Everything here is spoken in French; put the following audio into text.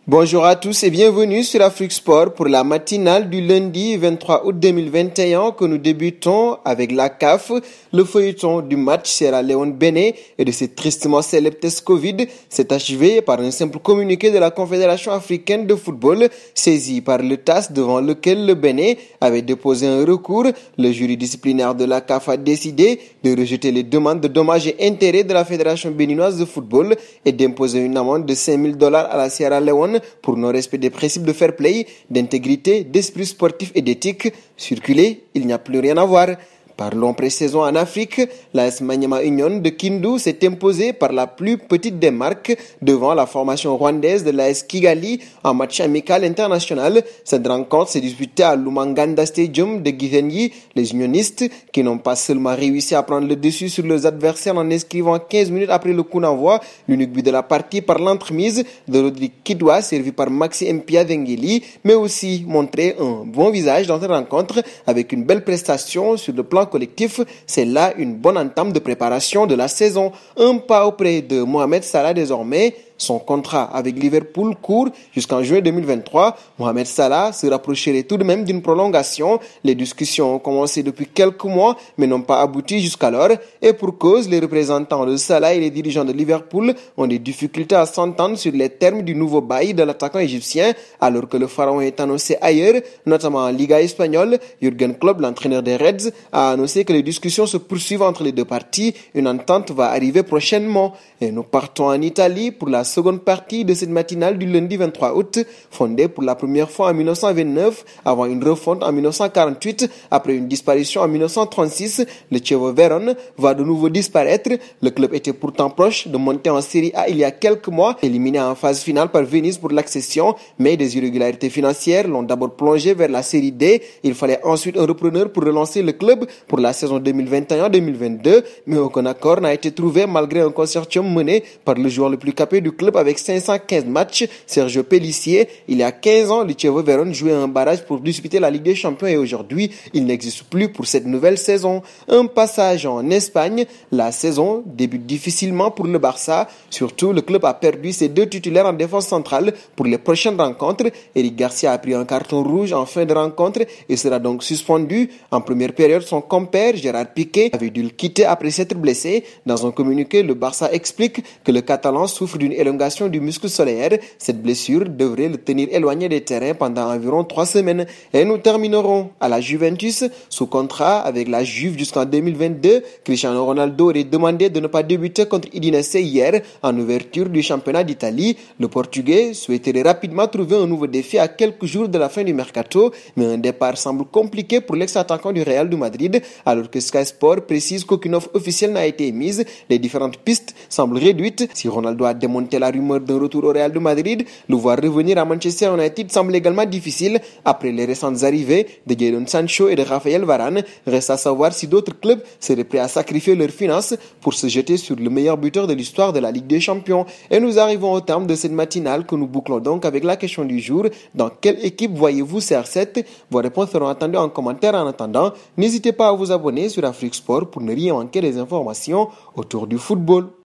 Bonjour à tous et bienvenue sur Afrique Sport pour la matinale du lundi 23 août 2021 que nous débutons avec la CAF, le feuilleton du match Sierra Leone-Bénin et de ce tristement célèbre test Covid s'est achevé par un simple communiqué de la Confédération africaine de football saisi par le TAS devant lequel le Bénin avait déposé un recours. Le jury disciplinaire de la CAF a décidé de rejeter les demandes de dommages et intérêts de la Fédération béninoise de football et d'imposer une amende de $5,000 à la Sierra Leone pour non-respect des principes de fair play, d'intégrité, d'esprit sportif et d'éthique. Circuler, il n'y a plus rien à voir. Parlons pré-saison en Afrique, l'AS Maniema Union de Kindu s'est imposée par la plus petite des marques devant la formation rwandaise de l'AS Kigali en match amical international. Cette rencontre s'est disputée à l'Umanganda Stadium de Gisenyi. Les unionistes, qui n'ont pas seulement réussi à prendre le dessus sur leurs adversaires en inscrivant 15 minutes après le coup d'envoi l'unique but de la partie par l'entremise de Rodrigue Kidwa servi par Maxi Mpia Vengeli, mais aussi montré un bon visage dans cette rencontre avec une belle prestation sur le plan collectif. C'est là une bonne entame de préparation de la saison. Un pas auprès de Mohamed Salah désormais. Son contrat avec Liverpool court jusqu'en juin 2023. Mohamed Salah se rapprocherait tout de même d'une prolongation. Les discussions ont commencé depuis quelques mois mais n'ont pas abouti jusqu'alors. Et pour cause, les représentants de Salah et les dirigeants de Liverpool ont des difficultés à s'entendre sur les termes du nouveau bail de l'attaquant égyptien alors que le pharaon est annoncé ailleurs, notamment en Liga espagnole. Jürgen Klopp, l'entraîneur des Reds, a annoncé que les discussions se poursuivent entre les deux parties. Une entente va arriver prochainement. Et nous partons en Italie pour la seconde partie de cette matinale du lundi 23 août, fondée pour la première fois en 1929, avant une refonte en 1948, après une disparition en 1936, le Chievo Vérone va de nouveau disparaître. Le club était pourtant proche de monter en Série A il y a quelques mois, éliminé en phase finale par Venise pour l'accession, mais des irrégularités financières l'ont d'abord plongé vers la Série D. Il fallait ensuite un repreneur pour relancer le club pour la saison 2021-2022, mais aucun accord n'a été trouvé malgré un consortium mené par le joueur le plus capé du club avec 515 matchs, Sergio Pellissier. Il y a 15 ans, le Chievo Vérone jouait un barrage pour disputer la Ligue des Champions et aujourd'hui, il n'existe plus pour cette nouvelle saison. Un passage en Espagne, la saison débute difficilement pour le Barça. Surtout, le club a perdu ses deux titulaires en défense centrale pour les prochaines rencontres. Eric Garcia a pris un carton rouge en fin de rencontre et sera donc suspendu. En première période, son compère Gérard Piqué avait dû le quitter après s'être blessé. Dans un communiqué, le Barça explique que le Catalan souffre d'une élongation du muscle solaire. Cette blessure devrait le tenir éloigné des terrains pendant environ 3 semaines. Et nous terminerons à la Juventus, sous contrat avec la Juve jusqu'en 2022. Cristiano Ronaldo aurait demandé de ne pas débuter contre Udinese hier en ouverture du championnat d'Italie. Le Portugais souhaiterait rapidement trouver un nouveau défi à quelques jours de la fin du mercato, mais un départ semble compliqué pour l'ex-attaquant du Real de Madrid, alors que Sky Sport précise qu'aucune offre officielle n'a été émise. Les différentes pistes semblent réduite. Si Ronaldo a démonté la rumeur d'un retour au Real de Madrid, le voir revenir à Manchester United semble également difficile après les récentes arrivées de Jadon Sancho et de Raphaël Varane. Reste à savoir si d'autres clubs seraient prêts à sacrifier leurs finances pour se jeter sur le meilleur buteur de l'histoire de la Ligue des Champions. Et nous arrivons au terme de cette matinale que nous bouclons donc avec la question du jour. Dans quelle équipe voyez-vous CR7? Vos réponses seront attendues en commentaire. En attendant, n'hésitez pas à vous abonner sur Afrique Sport pour ne rien manquer des informations autour du football.